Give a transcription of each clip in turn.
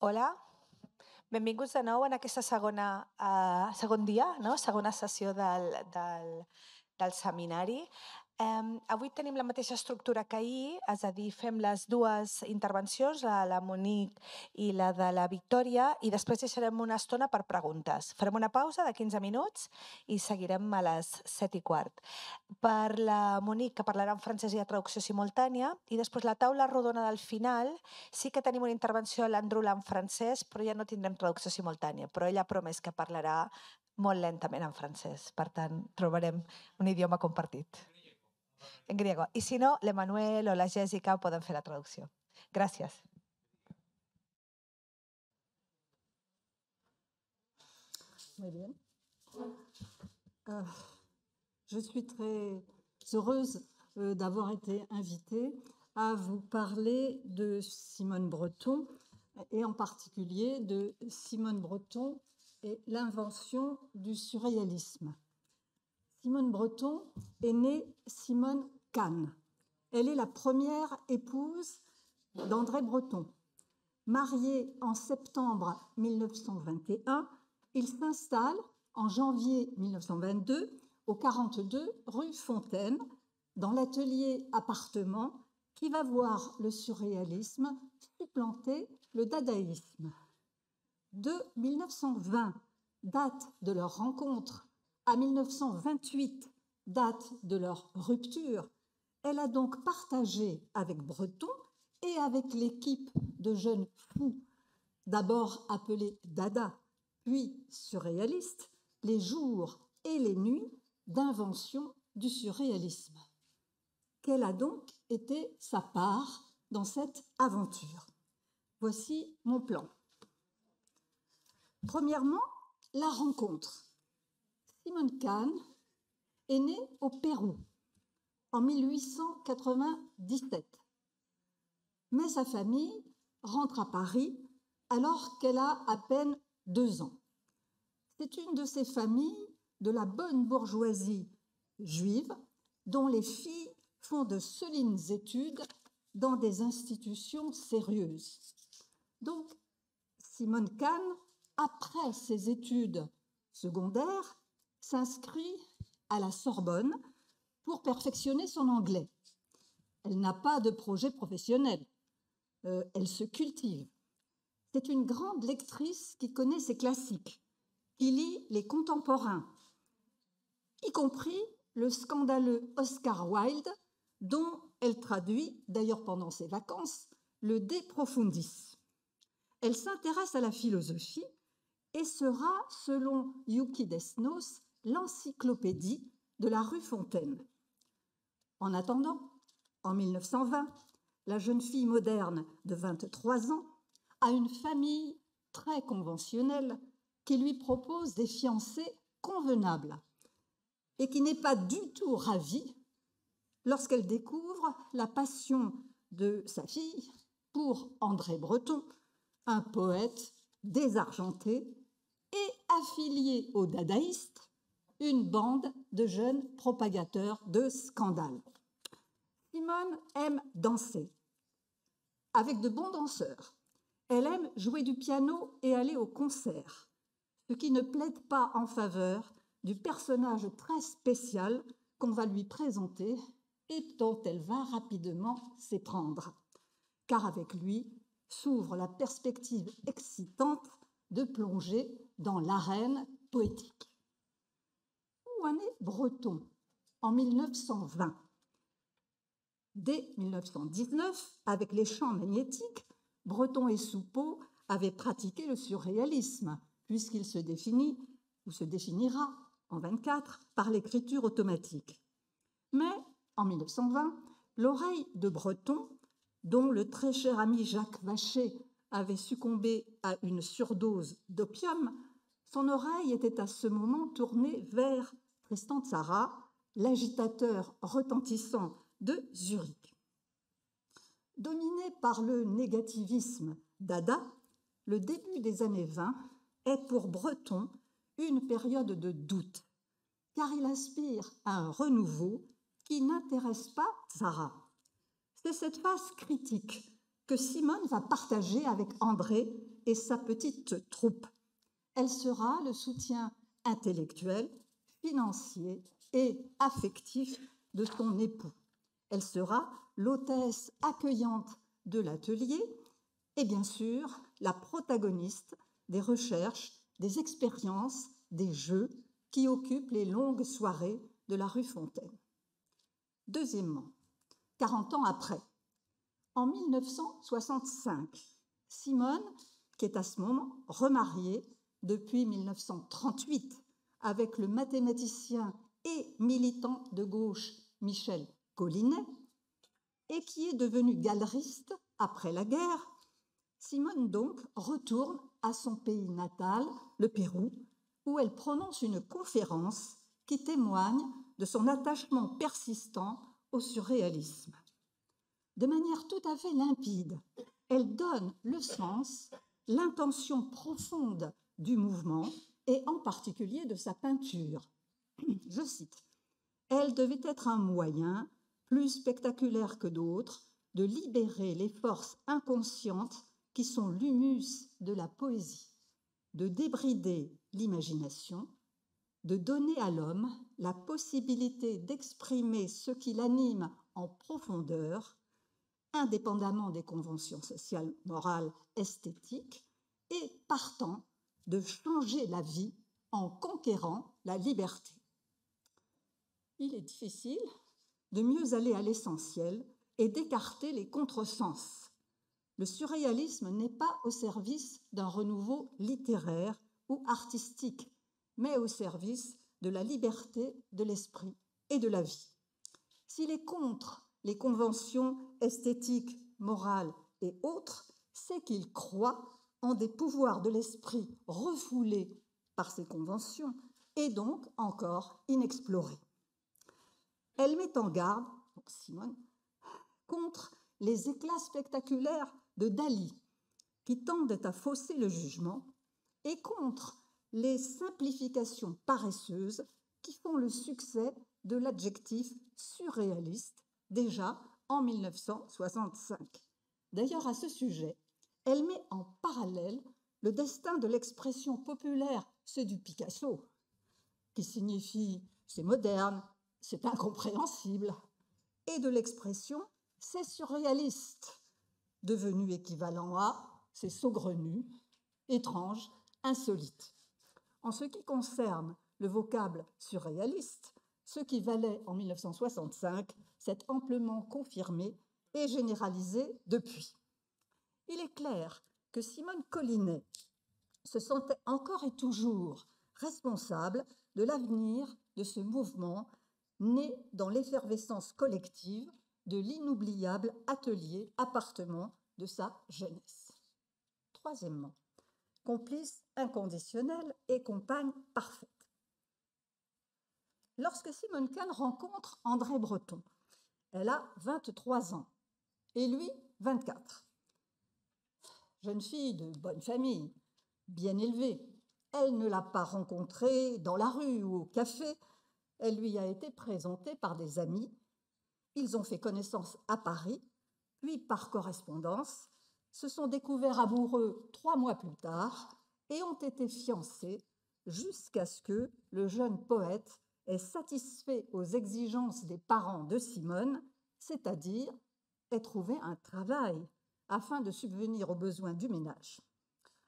Hola, benvinguts de nou en aquesta segon dia, no? Segona sessió del seminari. Avui tenim la mateixa estructura que ahir, és a dir, fem les dues intervencions, la Monique i la de la Victòria, i després deixarem una estona per preguntes. Farem una pausa de 15 minuts i seguirem a les 7:15. Per la Monique, que parlarà en francès i a traducció simultània, i després la taula rodona del final, sí que tenim una intervenció a l'Andrula en francès, però ja no tindrem traducció simultània, però ella ha promès que parlarà molt lentament en francès. Per tant, trobarem un idioma compartit. En griego. Y si no, l'Emanuel o la Jessica poden fer la traducció. Gràcies. Muy bien. Je suis très heureuse d'avoir été invitée à vous parler de Simone Breton, et en particulier de Simone Breton et l'invention du surréalisme. Simone Breton est née Simone Kahn. Elle est la première épouse d'André Breton. Mariée en septembre 1921, il s'installe en janvier 1922 au 42 rue Fontaine, dans l'atelier appartement qui va voir le surréalisme supplanter le dadaïsme. De 1920, date de leur rencontre, à 1928, date de leur rupture, elle a donc partagé avec Breton et avec l'équipe de jeunes fous, d'abord appelés Dada, puis surréalistes, les jours et les nuits d'invention du surréalisme. Quelle a donc été sa part dans cette aventure? Voici mon plan. Premièrement, la rencontre. Simone Kahn est née au Pérou en 1897. Mais sa famille rentre à Paris alors qu'elle a à peine 2 ans. C'est une de ces familles de la bonne bourgeoisie juive dont les filles font de solides études dans des institutions sérieuses. Donc, Simone Kahn, après ses études secondaires, s'inscrit à la Sorbonne pour perfectionner son anglais. Elle n'a pas de projet professionnel. Elle se cultive. C'est une grande lectrice qui connaît ses classiques, qui lit les contemporains, y compris le scandaleux Oscar Wilde, dont elle traduit, d'ailleurs pendant ses vacances, le De Profundis. Elle s'intéresse à la philosophie et sera, selon Yuki Desnos, l'encyclopédie de la rue Fontaine. En attendant, en 1920, la jeune fille moderne de 23 ans a une famille très conventionnelle qui lui propose des fiancés convenables et qui n'est pas du tout ravie lorsqu'elle découvre la passion de sa fille pour André Breton, un poète désargenté et affilié aux dadaïstes, une bande de jeunes propagateurs de scandales. Simone aime danser avec de bons danseurs. Elle aime jouer du piano et aller au concert, ce qui ne plaide pas en faveur du personnage très spécial qu'on va lui présenter et dont elle va rapidement s'éprendre, car avec lui s'ouvre la perspective excitante de plonger dans l'arène poétique. Où en est Breton en 1920? Dès 1919, avec les champs magnétiques, Breton et Soupeau avaient pratiqué le surréalisme, puisqu'il se définit ou se définira en 1924 par l'écriture automatique. Mais en 1920, l'oreille de Breton, dont le très cher ami Jacques Vacher avait succombé à une surdose d'opium, son oreille était à ce moment tournée vers Tristan Tzara, l'agitateur retentissant de Zurich. Dominé par le négativisme Dada, le début des années 20 est pour Breton une période de doute, car il aspire à un renouveau qui n'intéresse pas Tzara. C'est cette phase critique que Simone va partager avec André et sa petite troupe. Elle sera le soutien intellectuel, financier et affectif de son époux. Elle sera l'hôtesse accueillante de l'atelier et bien sûr la protagoniste des recherches, des expériences, des jeux qui occupent les longues soirées de la rue Fontaine. Deuxièmement, 40 ans après, en 1965, Simone, qui est à ce moment remariée depuis 1938 avec le mathématicien et militant de gauche Michel Collinet, et qui est devenu galeriste après la guerre, Simone donc retourne à son pays natal, le Pérou, où elle prononce une conférence qui témoigne de son attachement persistant au surréalisme. De manière tout à fait limpide, elle donne le sens, l'intention profonde du mouvement et en particulier de sa peinture. Je cite, « Elle devait être un moyen, plus spectaculaire que d'autres, de libérer les forces inconscientes qui sont l'humus de la poésie, de débrider l'imagination, de donner à l'homme la possibilité d'exprimer ce qui l'anime en profondeur, indépendamment des conventions sociales, morales, esthétiques, et partant de changer la vie en conquérant la liberté. » Il est difficile de mieux aller à l'essentiel et d'écarter les contresens. Le surréalisme n'est pas au service d'un renouveau littéraire ou artistique, mais au service de la liberté de l'esprit et de la vie. S'il est contre les conventions esthétiques, morales et autres, c'est qu'il croit en des pouvoirs de l'esprit refoulés par ces conventions et donc encore inexplorés. Elle met en garde, Simone, contre les éclats spectaculaires de Dali, qui tendent à fausser le jugement, et contre les simplifications paresseuses qui font le succès de l'adjectif surréaliste, déjà en 1965. D'ailleurs, à ce sujet, elle met en parallèle le destin de l'expression populaire, c'est du Picasso, qui signifie c'est moderne, c'est incompréhensible, et de l'expression c'est surréaliste, devenu équivalent à c'est saugrenu, étrange, insolite. En ce qui concerne le vocable surréaliste, ce qui valait en 1965 s'est amplement confirmé et généralisé depuis. Il est clair que Simone Collinet se sentait encore et toujours responsable de l'avenir de ce mouvement né dans l'effervescence collective de l'inoubliable atelier appartement de sa jeunesse. Troisièmement, complice inconditionnelle et compagne parfaite. Lorsque Simone Kahn rencontre André Breton, elle a 23 ans et lui 24. Jeune fille de bonne famille, bien élevée, elle ne l'a pas rencontré dans la rue ou au café, elle lui a été présentée par des amis. Ils ont fait connaissance à Paris, puis par correspondance, se sont découverts amoureux 3 mois plus tard et ont été fiancés jusqu'à ce que le jeune poète ait satisfait aux exigences des parents de Simone, c'est-à-dire ait trouvé un travail afin de subvenir aux besoins du ménage.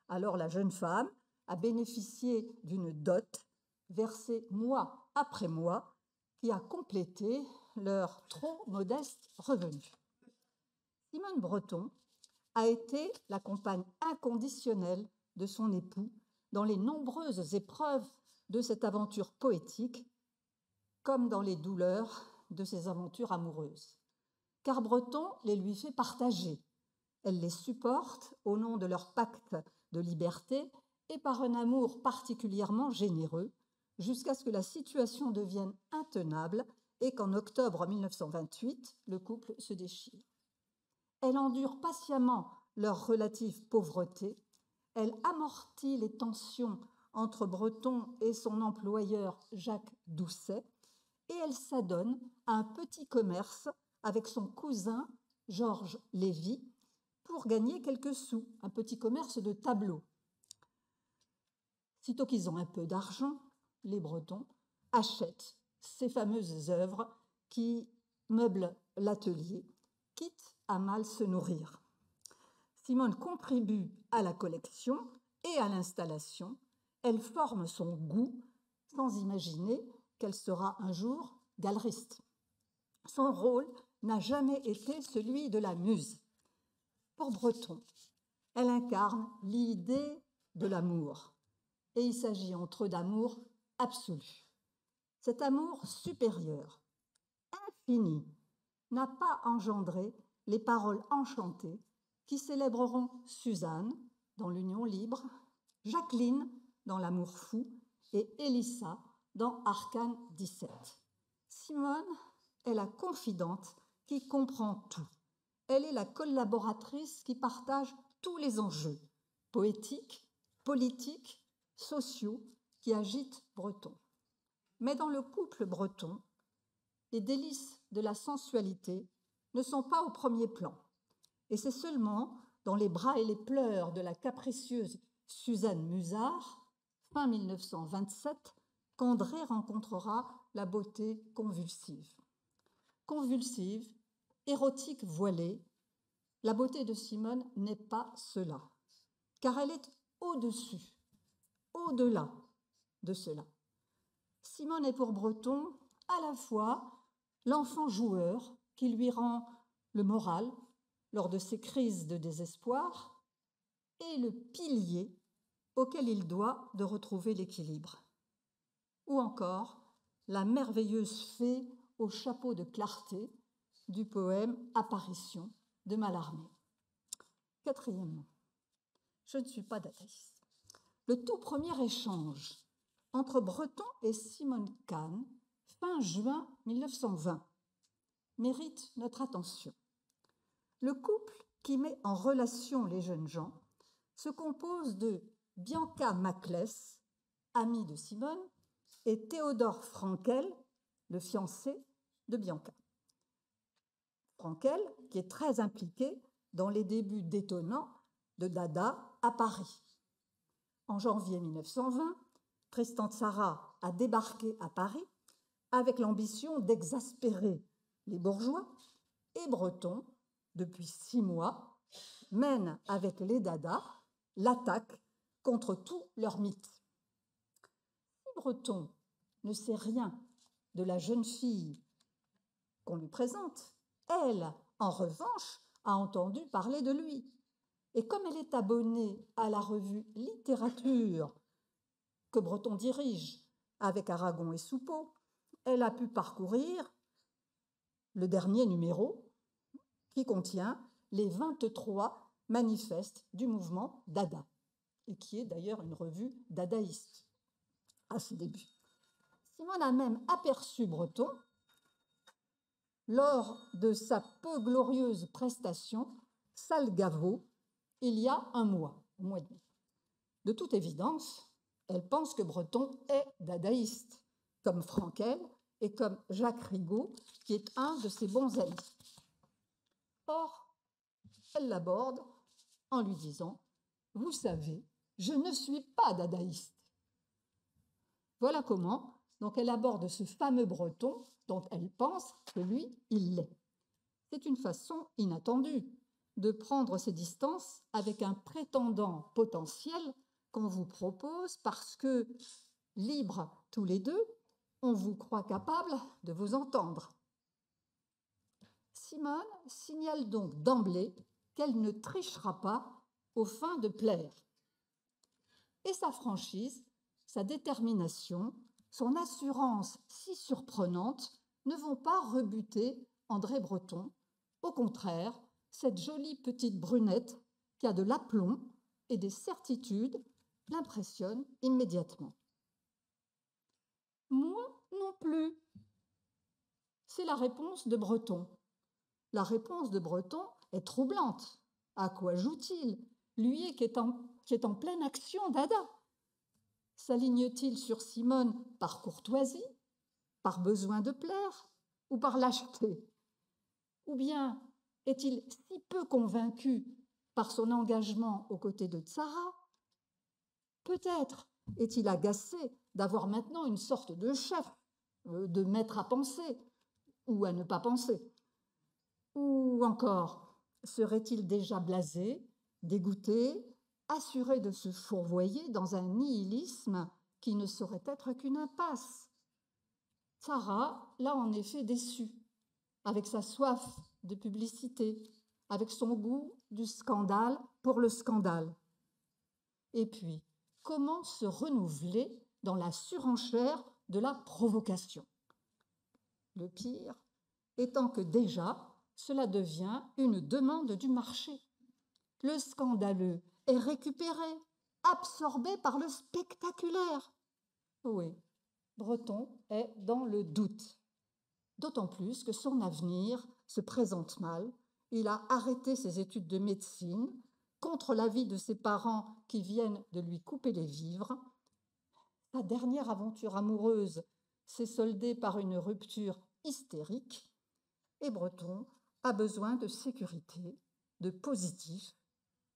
Alors la jeune femme a bénéficié d'une dot versée mois après mois qui a complété leurs trop modestes revenus. Simone Breton a été la compagne inconditionnelle de son époux dans les nombreuses épreuves de cette aventure poétique, comme dans les douleurs de ses aventures amoureuses. Car Breton les lui fait partager. Elle les supporte au nom de leur pacte de liberté et par un amour particulièrement généreux, jusqu'à ce que la situation devienne intenable et qu'en octobre 1928, le couple se déchire. Elle endure patiemment leur relative pauvreté, elle amortit les tensions entre Breton et son employeur Jacques Doucet, et elle s'adonne à un petit commerce avec son cousin Georges Lévy pour gagner quelques sous, un petit commerce de tableaux. Sitôt qu'ils ont un peu d'argent, les Bretons achètent ces fameuses œuvres qui meublent l'atelier, quitte à mal se nourrir. Simone contribue à la collection et à l'installation. Elle forme son goût sans imaginer qu'elle sera un jour galeriste. Son rôle n'a jamais été celui de la muse. Pour Breton, elle incarne l'idée de l'amour. Et il s'agit entre eux d'amour absolu. Cet amour supérieur, infini, n'a pas engendré les paroles enchantées qui célébreront Suzanne dans l'Union libre, Jacqueline dans L'amour fou et Élissa dans Arcane 17. Simone est la confidente qui comprend tout. Elle est la collaboratrice qui partage tous les enjeux poétiques, politiques, sociaux qui agitent Breton. Mais dans le couple breton, les délices de la sensualité ne sont pas au premier plan. Et c'est seulement dans les bras et les pleurs de la capricieuse Suzanne Musard, fin 1927, qu'André rencontrera la beauté convulsive. Convulsive, érotique voilée, la beauté de Simone n'est pas cela, car elle est au-dessus, au-delà de cela. Simone est pour Breton à la fois l'enfant joueur qui lui rend le moral lors de ses crises de désespoir et le pilier auquel il doit de retrouver l'équilibre. Ou encore la merveilleuse fée au chapeau de clarté du poème Apparition de Mallarmé. Quatrièmement, je ne suis pas dadaïste. Le tout premier échange entre Breton et Simone Khan, fin juin 1920, mérite notre attention. Le couple qui met en relation les jeunes gens se compose de Bianca Maclès, amie de Simone, et Théodore Frankel, le fiancé de Bianca. Frankel, qui est très impliqué dans les débuts détonnants de Dada à Paris. En janvier 1920, Tristan Tzara a débarqué à Paris avec l'ambition d'exaspérer les bourgeois et Breton, depuis 6 mois, mène avec les Dada l'attaque contre tous leurs mythes. Si Breton ne sait rien de la jeune fille qu'on lui présente, elle, en revanche, a entendu parler de lui. Et comme elle est abonnée à la revue Littérature que Breton dirige avec Aragon et Soupeau, elle a pu parcourir le dernier numéro qui contient les 23 manifestes du mouvement Dada, et qui est d'ailleurs une revue dadaïste à ses débuts. Simone a même aperçu Breton lors de sa peu glorieuse prestation Salgavo il y a un mois, au mois de mai. De toute évidence, elle pense que Breton est dadaïste, comme Frankel et comme Jacques Rigaud, qui est un de ses bons amis. Or, elle l'aborde en lui disant « Vous savez, je ne suis pas dadaïste ». Voilà comment donc elle aborde ce fameux Breton dont elle pense que lui, il l'est. C'est une façon inattendue de prendre ses distances avec un prétendant potentiel qu'on vous propose parce que, libres tous les deux, on vous croit capable de vous entendre. Simone signale donc d'emblée qu'elle ne trichera pas aux fins de plaire. Et sa franchise, sa détermination, son assurance si surprenante ne vont pas rebuter André Breton. Au contraire, cette jolie petite brunette qui a de l'aplomb et des certitudes l'impressionne immédiatement. Moi non plus. C'est la réponse de Breton. La réponse de Breton est troublante. À quoi joue-t-il, lui qui est en pleine action Dada? S'aligne-t-il sur Simone par courtoisie, par besoin de plaire ou par lâcheté? Ou bien est-il si peu convaincu par son engagement aux côtés de Tzara. Peut-être est-il agacé d'avoir maintenant une sorte de chef, de maître à penser ou à ne pas penser. Ou encore, serait-il déjà blasé, dégoûté, assuré de se fourvoyer dans un nihilisme qui ne saurait être qu'une impasse? Tzara l'a en effet déçu, avec sa soif de publicité, avec son goût du scandale pour le scandale. Et puis, comment se renouveler dans la surenchère de la provocation? Le pire étant que déjà, cela devient une demande du marché. Le scandaleux est récupéré, absorbé par le spectaculaire. Oui, Breton est dans le doute. D'autant plus que son avenir se présente mal. Il a arrêté ses études de médecine contre l'avis de ses parents qui viennent de lui couper les vivres. Sa dernière aventure amoureuse s'est soldée par une rupture hystérique et Breton a besoin de sécurité, de positif.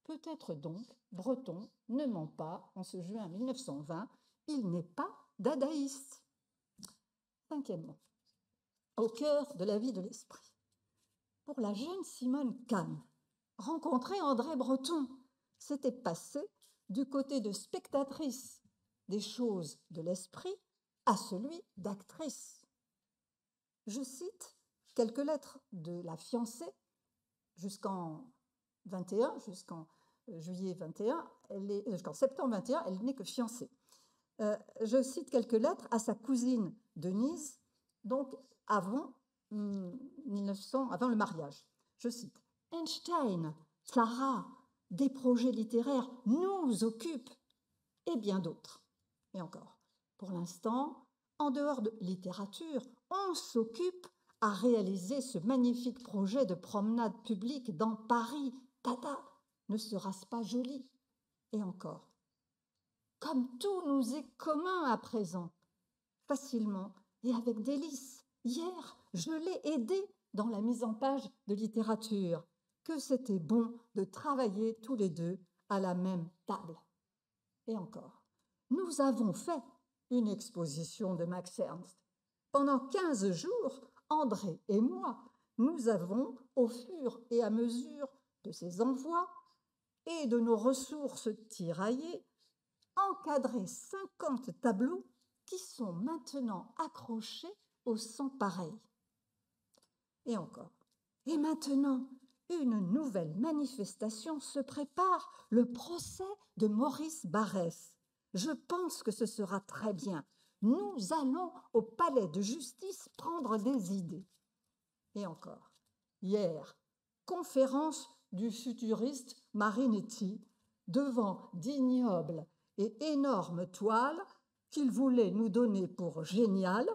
Peut-être donc Breton ne ment pas en ce juin 1920, il n'est pas dadaïste. Cinquièmement, au cœur de la vie de l'esprit. Pour la jeune Simone Kahn, rencontrer André Breton, s'était passé du côté de spectatrice des choses de l'esprit à celui d'actrice. Je cite quelques lettres de la fiancée jusqu'en 21, jusqu'en juillet 21, jusqu'en septembre 21, elle n'est que fiancée. Je cite quelques lettres à sa cousine Denise, donc avant le mariage. Je cite: Einstein, Tzara, des projets littéraires nous occupent, et bien d'autres. Et encore, pour l'instant, en dehors de littérature, on s'occupe à réaliser ce magnifique projet de promenade publique dans Paris. Tata, ne sera-ce pas joli? Et encore, comme tout nous est commun à présent, facilement et avec délice. Hier, je l'ai aidé dans la mise en page de littérature, que c'était bon de travailler tous les deux à la même table. Et encore, nous avons fait une exposition de Max Ernst. Pendant 15 jours, André et moi, nous avons, au fur et à mesure de ses envois et de nos ressources tiraillées, encadré 50 tableaux qui sont maintenant accrochés au sans pareil. Et encore. Et maintenant, une nouvelle manifestation se prépare, le procès de Maurice Barrès. Je pense que ce sera très bien. Nous allons au palais de justice prendre des idées. Et encore. Hier, conférence du futuriste Marinetti devant d'ignobles et énormes toiles qu'il voulait nous donner pour géniales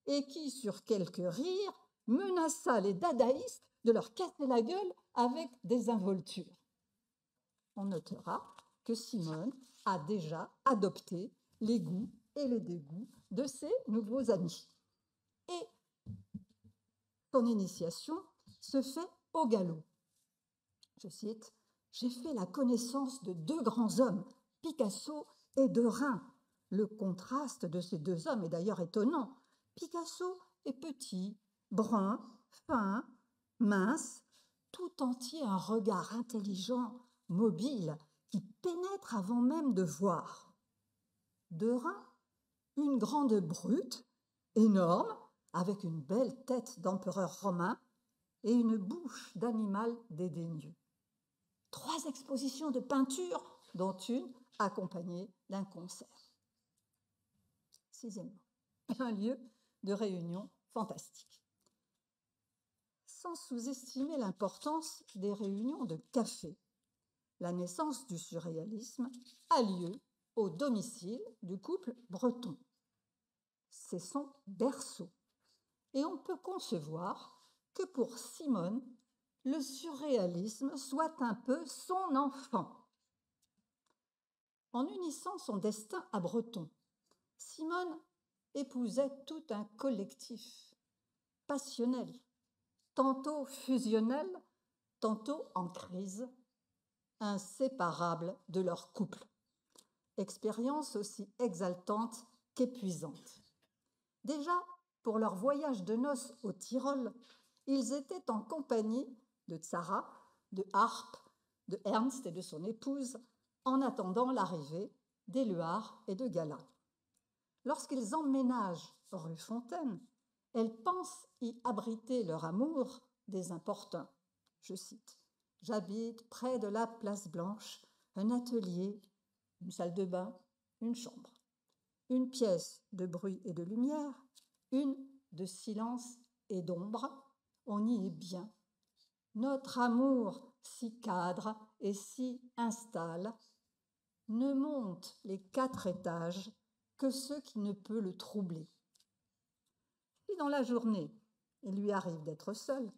et qui, sur quelques rires, menaça les dadaïstes de leur casser la gueule avec des involtures. On notera que Simone a déjà adopté les goûts et les dégoûts de ses nouveaux amis. Et son initiation se fait au galop. Je cite, « J'ai fait la connaissance de deux grands hommes, Picasso et Derain. Le contraste de ces deux hommes est d'ailleurs étonnant. Picasso est petit, brun, fin, mince, tout entier un regard intelligent, mobile, qui pénètre avant même de voir. Derain, une grande brute, énorme, avec une belle tête d'empereur romain et une bouche d'animal dédaigneux. 3 expositions de peinture, dont une accompagnée d'un concert. Sixièmement, un lieu de réunion fantastique. Sans sous-estimer l'importance des réunions de café, la naissance du surréalisme a lieu au domicile du couple breton. C'est son berceau. Et on peut concevoir que pour Simone, le surréalisme soit un peu son enfant. En unissant son destin à Breton, Simone épousait tout un collectif, passionnel, tantôt fusionnel, tantôt en crise, inséparables de leur couple. Expérience aussi exaltante qu'épuisante. Déjà, pour leur voyage de noces au Tyrol, ils étaient en compagnie de Zara, de Harpe, de Ernst et de son épouse, en attendant l'arrivée d'Éluard et de Gala. Lorsqu'ils emménagent rue Fontaine, elles pensent y abriter leur amour des importuns. Je cite, « J'habite près de la place Blanche, un atelier, une salle de bain, une chambre, une pièce de bruit et de lumière, une de silence et d'ombre, on y est bien. Notre amour s'y cadre et s'y installe, ne monte les 4 étages que ce qui ne peut le troubler. Si dans la journée, il lui arrive d'être seul,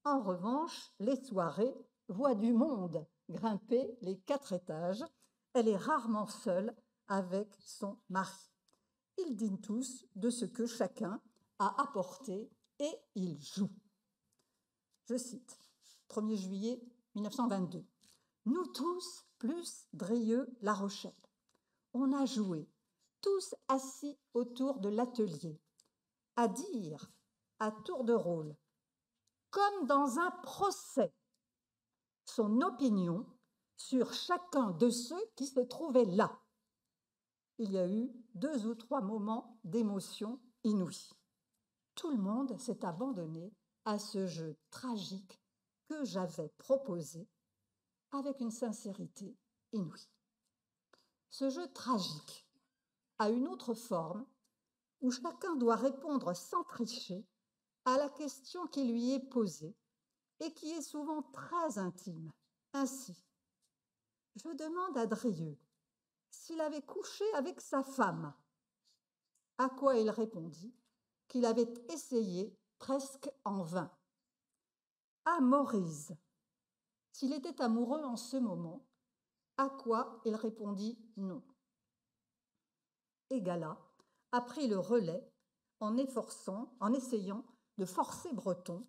en revanche, les soirées voient du monde grimper les 4 étages. Elle est rarement seule avec son mari. Ils dînent tous de ce que chacun a apporté et ils jouent. Je cite, 1er juillet 1922. « Nous tous, plus Drieux-La Rochelle, on a joué, tous assis autour de l'atelier, à dire, à tour de rôle, comme dans un procès, son opinion sur chacun de ceux qui se trouvaient là. Il y a eu 2 ou 3 moments d'émotion inouïe. Tout le monde s'est abandonné à ce jeu tragique que j'avais proposé avec une sincérité inouïe. Ce jeu tragique a une autre forme où chacun doit répondre sans tricher à la question qui lui est posée et qui est souvent très intime. Ainsi, je demande à Drieux s'il avait couché avec sa femme, à quoi il répondit qu'il avait essayé presque en vain. À Maurice s'il était amoureux en ce moment, à quoi il répondit non. Et Gala a pris le relais en essayant de forcer Breton,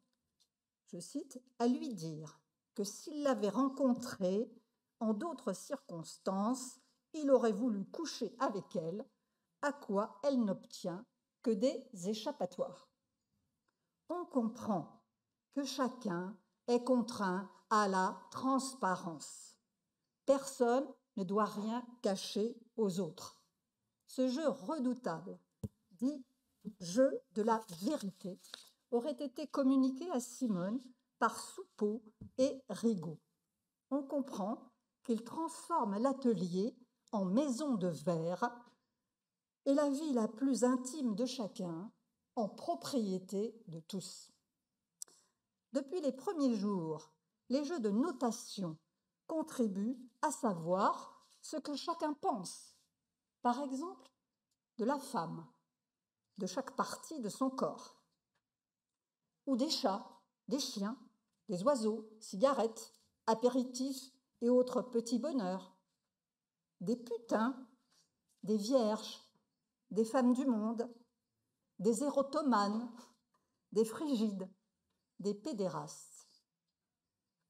je cite, à lui dire que s'il l'avait rencontrée en d'autres circonstances, il aurait voulu coucher avec elle, à quoi elle n'obtient que des échappatoires. On comprend que chacun est contraint à la transparence. Personne ne doit rien cacher aux autres. Ce jeu redoutable, dit jeu de la vérité, aurait été communiqué à Simone par Soupeau et Rigaud. On comprend qu'il transforme l'atelier en maison de verre et la vie la plus intime de chacun en propriété de tous. Depuis les premiers jours, les jeux de notation contribuent à savoir ce que chacun pense. Par exemple, de la femme, de chaque partie de son corps, ou des chats, des chiens, des oiseaux, cigarettes, apéritifs et autres petits bonheurs, des putains, des vierges, des femmes du monde, des érotomanes, des frigides, des pédérastes.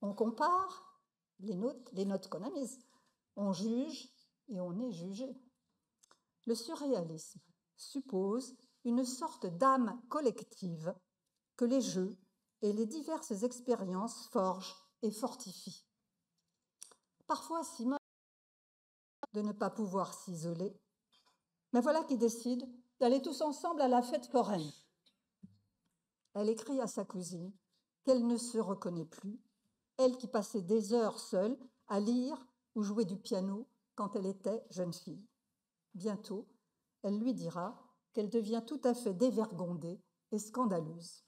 On compare les notes qu'on a mises, on juge et on est jugé. Le surréalisme suppose une sorte d'âme collective que les jeux et les diverses expériences forgent et fortifient. Parfois, Simone de ne pas pouvoir s'isoler, mais voilà qui décide d'aller tous ensemble à la fête foraine. Elle écrit à sa cousine qu'elle ne se reconnaît plus, elle qui passait des heures seule à lire ou jouer du piano quand elle était jeune fille. Bientôt, elle lui dira qu'elle devient tout à fait dévergondée et scandaleuse.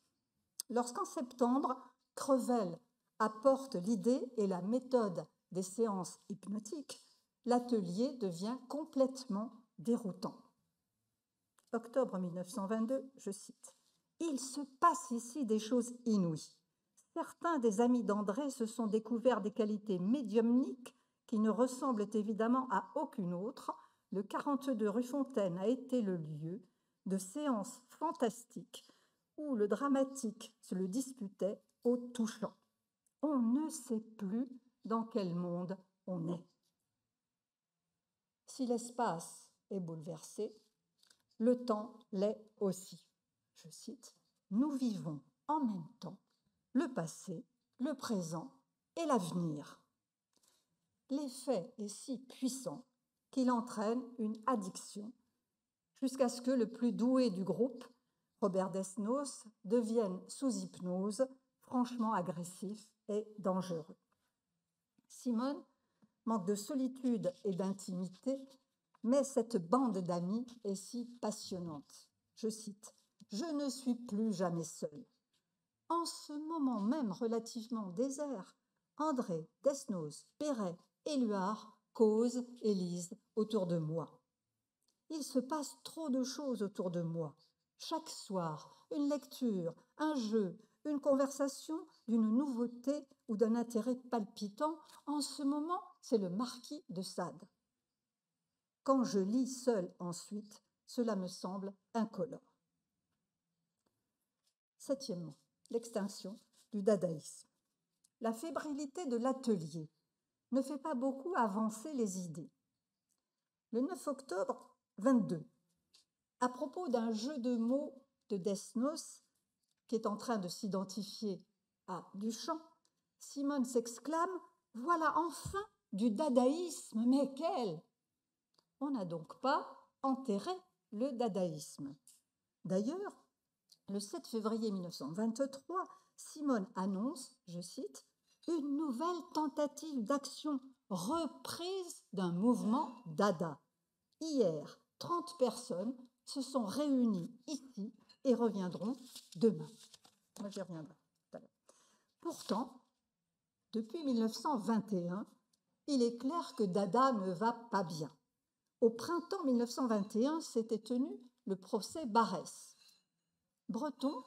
Lorsqu'en septembre, Crevel apporte l'idée et la méthode des séances hypnotiques, l'atelier devient complètement déroutant. Octobre 1922, je cite, « Il se passe ici des choses inouïes. Certains des amis d'André se sont découverts des qualités médiumniques qui ne ressemblent évidemment à aucune autre. Le 42 rue Fontaine a été le lieu de séances fantastiques où le dramatique se le disputait au touchant. On ne sait plus dans quel monde on est. Si l'espace est bouleversé, le temps l'est aussi. Je cite, « Nous vivons en même temps le passé, le présent et l'avenir. » L'effet est si puissant qu'il entraîne une addiction jusqu'à ce que le plus doué du groupe, Robert Desnos, devienne sous hypnose franchement agressif et dangereux. Simone manque de solitude et d'intimité, mais cette bande d'amis est si passionnante. Je cite, « Je ne suis plus jamais seule. En ce moment même relativement désert, André, Desnos, Perret, Éluard causent et lisent autour de moi. Il se passe trop de choses autour de moi. Chaque soir, une lecture, un jeu, une conversation d'une nouveauté ou d'un intérêt palpitant. En ce moment, c'est le marquis de Sade. Quand je lis seule ensuite, cela me semble incolore. Septièmement, l'extinction du dadaïsme. La fébrilité de l'atelier ne fait pas beaucoup avancer les idées. Le 9 octobre 22, à propos d'un jeu de mots de Desnos qui est en train de s'identifier à Duchamp, Simone s'exclame « Voilà enfin du dadaïsme, mais quel !» On n'a donc pas enterré le dadaïsme. D'ailleurs, le 7 février 1923, Simone annonce, je cite, « une nouvelle tentative d'action reprise d'un mouvement dada. Hier, 30 personnes se sont réunies ici et reviendront demain. » Moi, j'y reviendrai tout à l'heure. Pourtant, depuis 1921, il est clair que Dada ne va pas bien. Au printemps 1921, s'était tenu le procès Barrès. Breton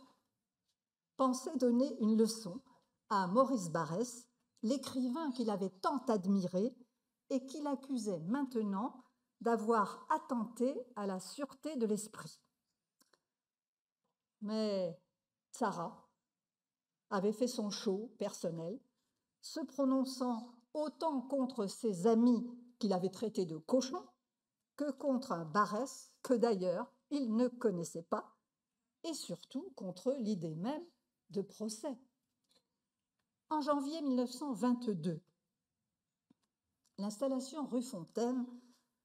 pensait donner une leçon à Maurice Barrès, l'écrivain qu'il avait tant admiré et qu'il accusait maintenant d'avoir attenté à la sûreté de l'esprit. Mais Tzara avait fait son show personnel, se prononçant autant contre ses amis qu'il avait traités de cochons que contre un Barrès que d'ailleurs il ne connaissait pas, et surtout contre l'idée même de procès. En janvier 1922, l'installation rue Fontaine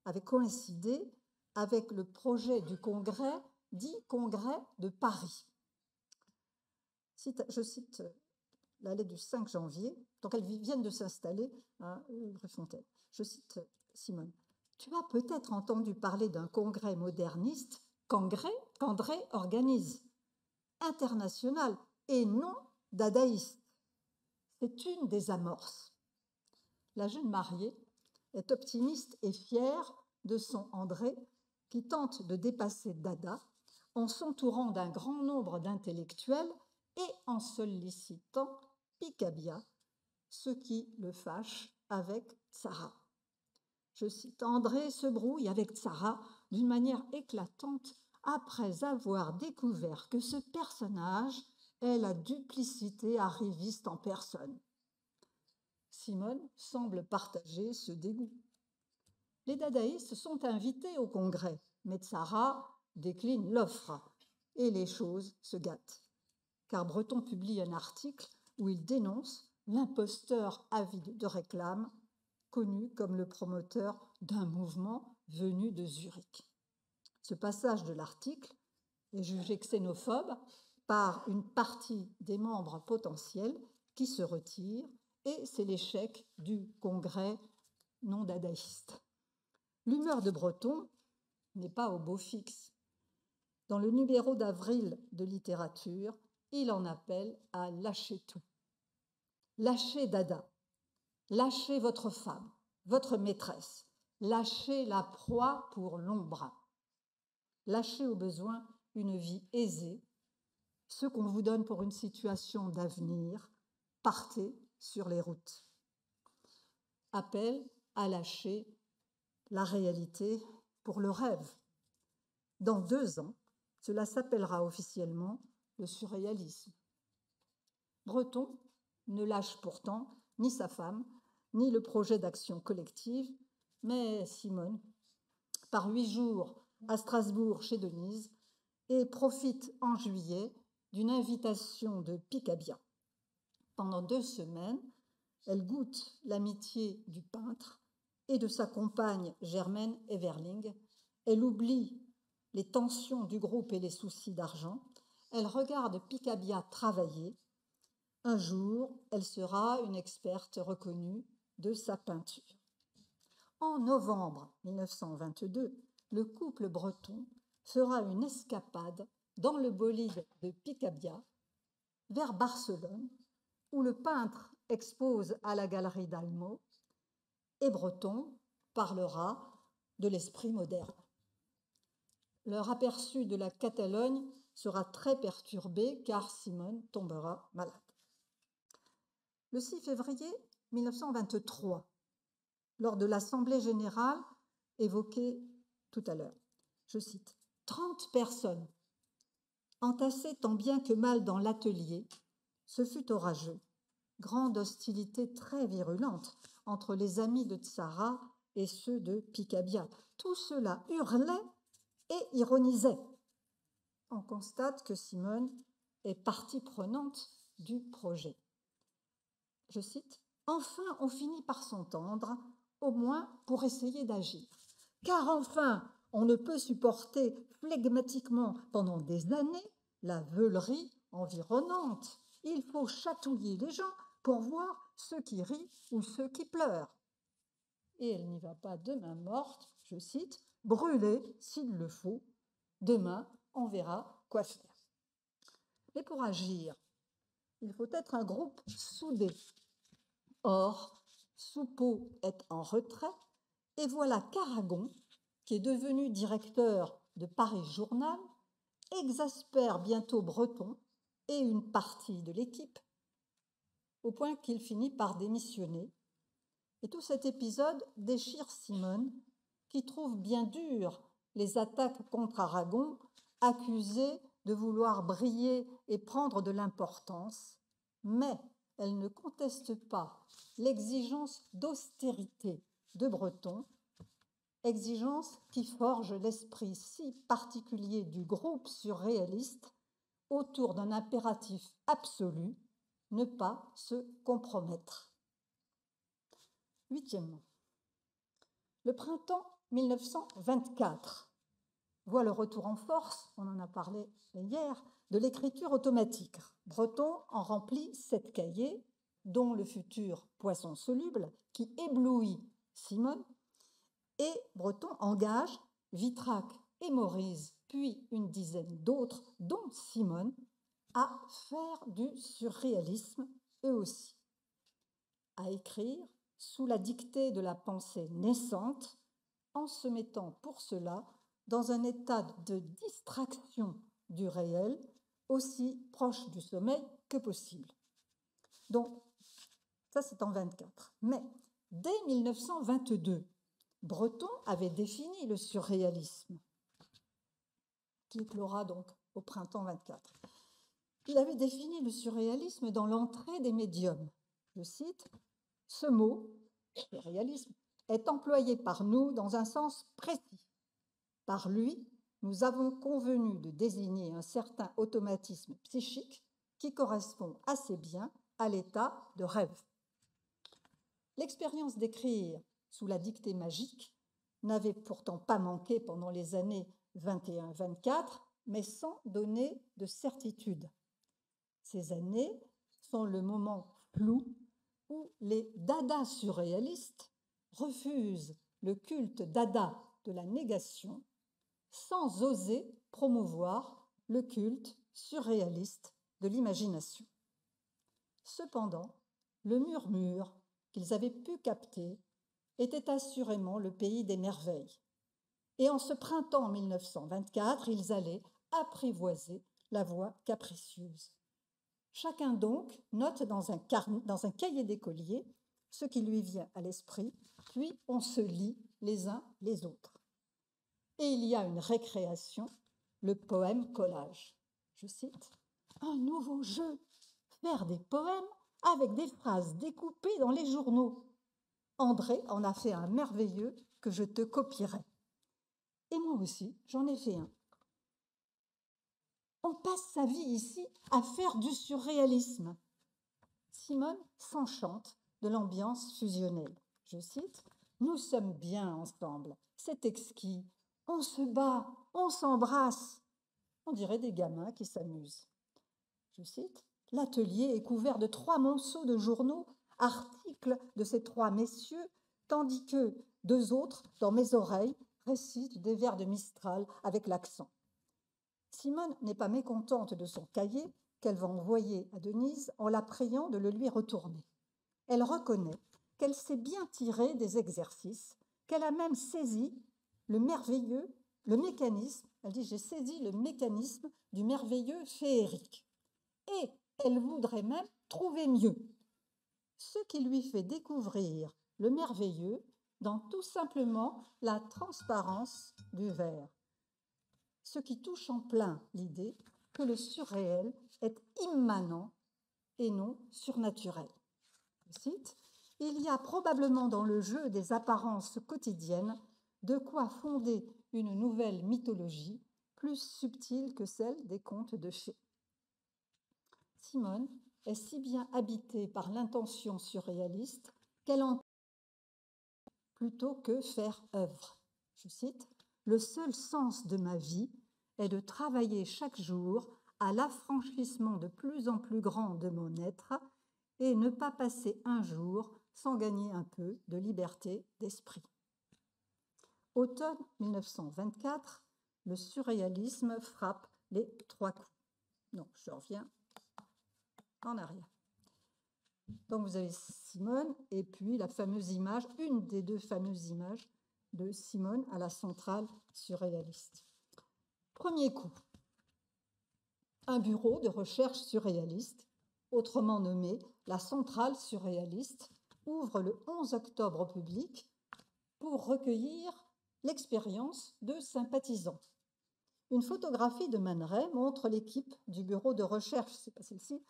avait coïncidé avec le projet du congrès, dit Congrès de Paris. Je cite la lettre du 5 janvier, donc elles viennent de s'installer à rue Fontaine. Je cite Simone. « Tu as peut-être entendu parler d'un congrès moderniste qu'André organise, international et non dadaïste. C'est une des amorces. » La jeune mariée est optimiste et fière de son André qui tente de dépasser Dada en s'entourant d'un grand nombre d'intellectuels et en sollicitant Picabia, ce qui le fâche avec Tzara. Je cite, « André se brouille avec Tzara d'une manière éclatante après avoir découvert que ce personnage est la duplicité arriviste en personne. » Simone semble partager ce dégoût. Les dadaïstes sont invités au congrès, mais Tzara décline l'offre et les choses se gâtent. Car Breton publie un article où il dénonce l'imposteur avide de réclame, connu comme le promoteur d'un mouvement venu de Zurich. Ce passage de l'article est jugé xénophobe par une partie des membres potentiels qui se retirent, et c'est l'échec du congrès non dadaïste. L'humeur de Breton n'est pas au beau fixe. Dans le numéro d'avril de Littérature, il en appelle à lâcher tout. Lâchez Dada, lâchez votre femme, votre maîtresse, lâchez la proie pour l'ombre. Lâchez au besoin une vie aisée, ce qu'on vous donne pour une situation d'avenir, partez sur les routes. Appel à lâcher la réalité pour le rêve. Dans 2 ans, cela s'appellera officiellement le surréalisme. Breton ne lâche pourtant ni sa femme, ni le projet d'action collective, mais Simone part 8 jours à Strasbourg chez Denise et profite en juillet d'une invitation de Picabia. Pendant 2 semaines, elle goûte l'amitié du peintre et de sa compagne Germaine Everling. Elle oublie les tensions du groupe et les soucis d'argent. Elle regarde Picabia travailler. Un jour, elle sera une experte reconnue de sa peinture. En novembre 1922, le couple breton fera une escapade dans le bolide de Picabia vers Barcelone, où le peintre expose à la galerie d'Almo, et Breton parlera de l'esprit moderne. Leur aperçu de la Catalogne sera très perturbé car Simone tombera malade. Le 6 février 1923, lors de l'Assemblée générale évoquée tout à l'heure, je cite, 30 personnes entassées tant bien que mal dans l'atelier, ce fut orageux. Grande hostilité très virulente entre les amis de Tzara et ceux de Picabia. Tout cela hurlait et ironisait. On constate que Simone est partie prenante du projet. Je cite, « Enfin, on finit par s'entendre, au moins pour essayer d'agir. Car enfin, on ne peut supporter flegmatiquement pendant des années la veulerie environnante. Il faut chatouiller les gens pour voir ceux qui rient ou ceux qui pleurent. » Et elle n'y va pas de main morte, je cite, « brûler s'il le faut. Demain, on verra quoi faire. » Mais pour agir, il faut être un groupe soudé. Or, Soupeau est en retrait et voilà qu'Aragon, qui est devenu directeur de Paris Journal, exaspère bientôt Breton et une partie de l'équipe, au point qu'il finit par démissionner. Et tout cet épisode déchire Simone, qui trouve bien dures les attaques contre Aragon, accusé de vouloir briller et prendre de l'importance, mais elle ne conteste pas l'exigence d'austérité de Breton, exigence qui forge l'esprit si particulier du groupe surréaliste autour d'un impératif absolu, ne pas se compromettre. Huitièmement, le printemps 1924 voit le retour en force, on en a parlé hier, de l'écriture automatique. Breton en remplit 7 cahiers, dont le futur Poisson soluble, qui éblouit Simone, et Breton engage Vitrac et Maurice, puis une dizaine d'autres, dont Simone, à faire du surréalisme eux aussi, à écrire sous la dictée de la pensée naissante, en se mettant pour cela dans un état de distraction du réel, aussi proche du sommeil que possible. Donc, ça c'est en 24. Mais dès 1922, Breton avait défini le surréalisme, qui éclora donc au printemps 24. Il avait défini le surréalisme dans l'entrée des médiums. Je cite, « Ce mot, surréalisme, est employé par nous dans un sens précis. Par lui, nous avons convenu de désigner un certain automatisme psychique qui correspond assez bien à l'état de rêve. » L'expérience d'écrire sous la dictée magique n'avait pourtant pas manqué pendant les années 21-24, mais sans donner de certitude. Ces années sont le moment flou où les dadas surréalistes refusent le culte dada de la négation sans oser promouvoir le culte surréaliste de l'imagination. Cependant, le murmure qu'ils avaient pu capter était assurément le pays des merveilles. Et en ce printemps 1924, ils allaient apprivoiser la voix capricieuse. Chacun donc note dans un cahier d'écolier ce qui lui vient à l'esprit, puis on se lit les uns les autres. Et il y a une récréation, le poème collage. Je cite, « Un nouveau jeu, faire des poèmes avec des phrases découpées dans les journaux. André en a fait un merveilleux que je te copierai. Et moi aussi, j'en ai fait un. On passe sa vie ici à faire du surréalisme. Simone s'enchante de l'ambiance fusionnelle. Je cite, « Nous sommes bien ensemble, c'est exquis, on se bat, on s'embrasse. » On dirait des gamins qui s'amusent. Je cite, « L'atelier est couvert de 3 monceaux de journaux, articles de ces 3 messieurs, tandis que 2 autres, dans mes oreilles, récitent des vers de Mistral avec l'accent. » Simone n'est pas mécontente de son cahier qu'elle va envoyer à Denise en la priant de le lui retourner. Elle reconnaît qu'elle s'est bien tirée des exercices, qu'elle a même saisi le mécanisme, elle dit « j'ai saisi le mécanisme du merveilleux féerique ». Et elle voudrait même trouver mieux, ce qui lui fait découvrir le merveilleux dans tout simplement la transparence du verre, ce qui touche en plein l'idée que le surréel est immanent et non surnaturel. Je cite, « Il y a probablement dans le jeu des apparences quotidiennes de quoi fonder une nouvelle mythologie plus subtile que celle des contes de fées. » Simone est si bien habitée par l'intention surréaliste qu'elle entend plutôt que faire œuvre. Je cite, « Le seul sens de ma vie est de travailler chaque jour à l'affranchissement de plus en plus grand de mon être et ne pas passer un jour sans gagner un peu de liberté d'esprit. » Automne 1924, le surréalisme frappe les 3 coups. Non, je reviens en arrière. Donc vous avez Simone et puis la fameuse image, une des 2 fameuses images de Simone à la centrale surréaliste. Premier coup, un bureau de recherche surréaliste, autrement nommé la centrale surréaliste, ouvre le 11 octobre au public pour recueillir l'expérience de sympathisants. Une photographie de Man Ray montre l'équipe du bureau de recherche, c'est pas celle-ci,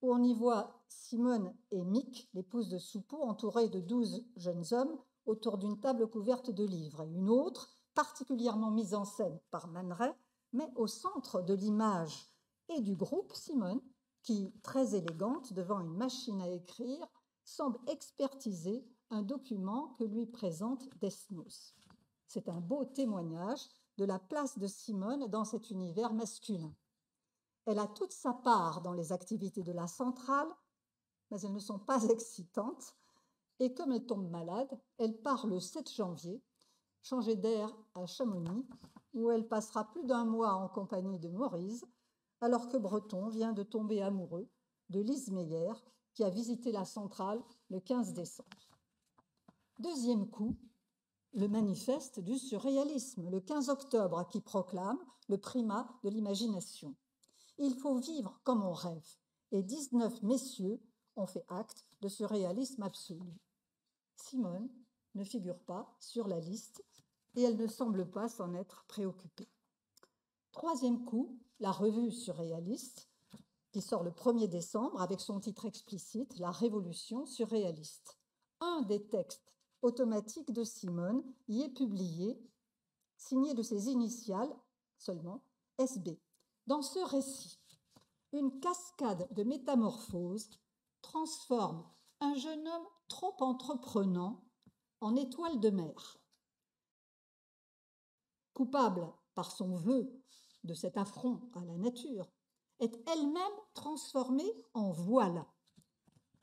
où on y voit Simone et Mick, l'épouse de Soupeau, entourés de 12 jeunes hommes autour d'une table couverte de livres. Et une autre, particulièrement mise en scène par Man Ray, mais au centre de l'image et du groupe, Simone, qui, très élégante devant une machine à écrire, semble expertiser un document que lui présente Desnos. C'est un beau témoignage de la place de Simone dans cet univers masculin. Elle a toute sa part dans les activités de la centrale, mais elles ne sont pas excitantes. Et comme elle tombe malade, elle part le 7 janvier, changer d'air à Chamonix, où elle passera plus d'1 mois en compagnie de Maurice, alors que Breton vient de tomber amoureux de Lise Meyer, qui a visité la centrale le 15 décembre. Deuxième coup, le manifeste du surréalisme, le 15 octobre, qui proclame le primat de l'imagination. Il faut vivre comme on rêve, et 19 messieurs ont fait acte de surréalisme absolu. Simone ne figure pas sur la liste et elle ne semble pas s'en être préoccupée. Troisième coup, la revue surréaliste, qui sort le 1er décembre avec son titre explicite « La Révolution surréaliste ». Un des textes automatiques de Simone y est publié, signé de ses initiales seulement, SB. Dans ce récit, une cascade de métamorphoses transforme un jeune homme trop entreprenant en étoile de mer. Coupable par son vœu de cet affront à la nature, est elle-même transformée en voile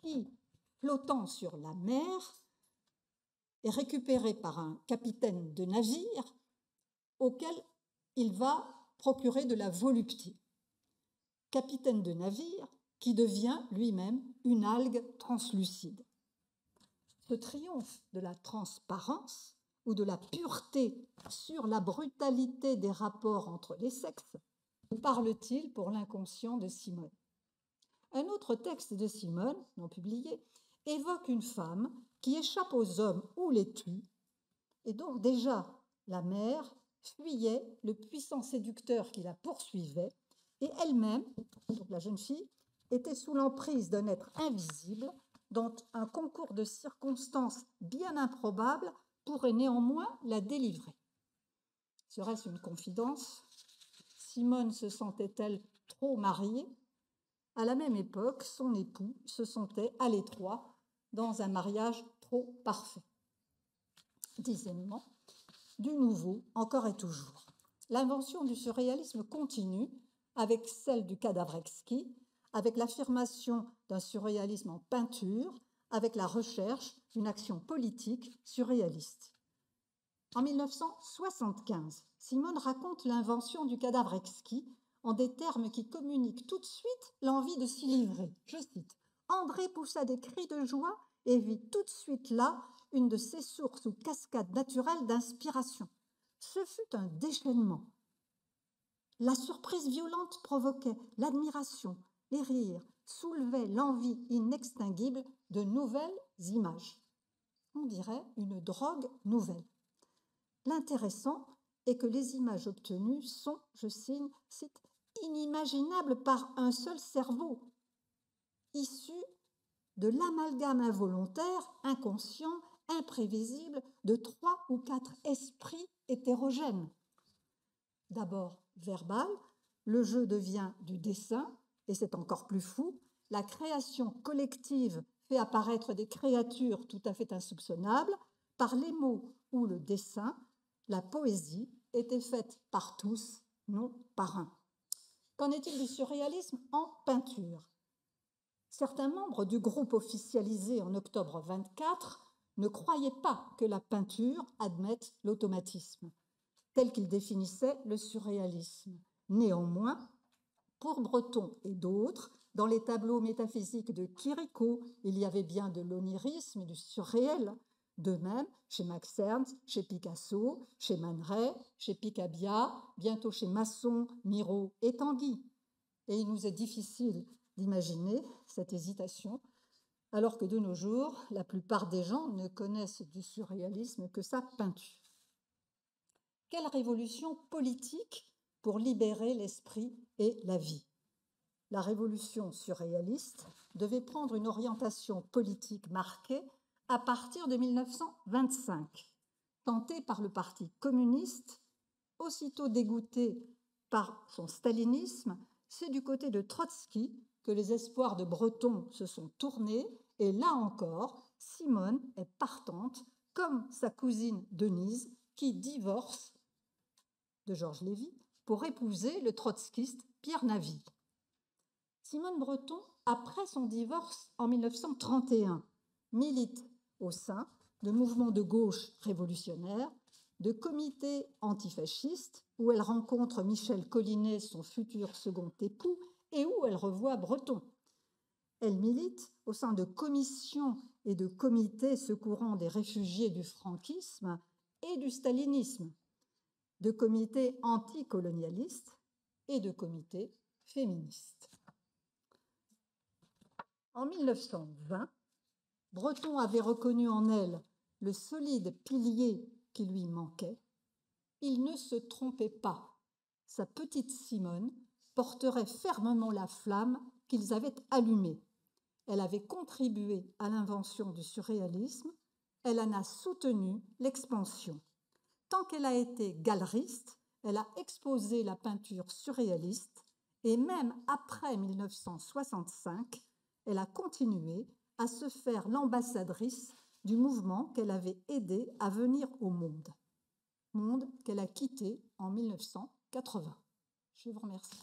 qui, flottant sur la mer, est récupéré par un capitaine de navire auquel il va procurer de la volupté. Capitaine de navire qui devient lui-même une algue translucide. Ce triomphe de la transparence ou de la pureté sur la brutalité des rapports entre les sexes parle-t-il pour l'inconscient de Simone. Un autre texte de Simone, non publié, évoque une femme qui échappe aux hommes ou les tue, et donc déjà la mère fuyait le puissant séducteur qui la poursuivait, et elle-même, donc la jeune fille, était sous l'emprise d'un être invisible dont un concours de circonstances bien improbables pourrait néanmoins la délivrer. Serait-ce une confidence? Simone se sentait-elle trop mariée? À la même époque, son époux se sentait à l'étroit dans un mariage trop parfait. Dixièmement, du nouveau, encore et toujours. L'invention du surréalisme continue avec celle du cadavre exquis, avec l'affirmation d'un surréalisme en peinture, avec la recherche d'une action politique surréaliste. En 1975, Simone raconte l'invention du cadavre exquis en des termes qui communiquent tout de suite l'envie de s'y livrer. Je cite, « André poussa des cris de joie et vit tout de suite là une de ces sources ou cascades naturelles d'inspiration. Ce fut un déchaînement. La surprise violente provoquait l'admiration, les rires, soulevait l'envie inextinguible de nouvelles images. On dirait une drogue nouvelle. L'intéressant est que les images obtenues sont, je cite, inimaginables par un seul cerveau, issues de l'amalgame involontaire, inconscient, imprévisible de 3 ou 4 esprits hétérogènes. D'abord verbal, le jeu devient du dessin, et c'est encore plus fou, la création collective fait apparaître des créatures tout à fait insoupçonnables, par les mots ou le dessin, la poésie était faite par tous, non par un. Qu'en est-il du surréalisme en peinture? Certains membres du groupe officialisé en octobre 24 ne croyaient pas que la peinture admette l'automatisme, tel qu'il définissait le surréalisme. Néanmoins, pour Breton et d'autres, dans les tableaux métaphysiques de Chirico, il y avait bien de l'onirisme et du surréel. De même, chez Max Ernst, chez Picasso, chez Man Ray, chez Picabia, bientôt chez Masson, Miro et Tanguy. Et il nous est difficile d'imaginer cette hésitation, alors que de nos jours, la plupart des gens ne connaissent du surréalisme que sa peinture. Quelle révolution politique pour libérer l'esprit et la vie? La révolution surréaliste devait prendre une orientation politique marquée à partir de 1925. Tentée par le Parti communiste, aussitôt dégoûté par son stalinisme, c'est du côté de Trotsky que les espoirs de Breton se sont tournés, et là encore, Simone est partante, comme sa cousine Denise, qui divorce de Georges Lévy pour épouser le trotskiste Pierre Naville. Simone Breton, après son divorce en 1931, milite au sein de mouvements de gauche révolutionnaires, de comités antifascistes, où elle rencontre Michel Collinet, son futur second époux, et où elle revoit Breton. Elle milite au sein de commissions et de comités secourant des réfugiés du franquisme et du stalinisme, de comités anticolonialistes et de comités féministes. En 1920, Breton avait reconnu en elle le solide pilier qui lui manquait. Il ne se trompait pas. Sa petite Simone porterait fermement la flamme qu'ils avaient allumée. Elle avait contribué à l'invention du surréalisme, elle en a soutenu l'expansion. Tant qu'elle a été galeriste, elle a exposé la peinture surréaliste et même après 1965, elle a continué à se faire l'ambassadrice du mouvement qu'elle avait aidé à venir au monde qu'elle a quitté en 1980. Je vous remercie.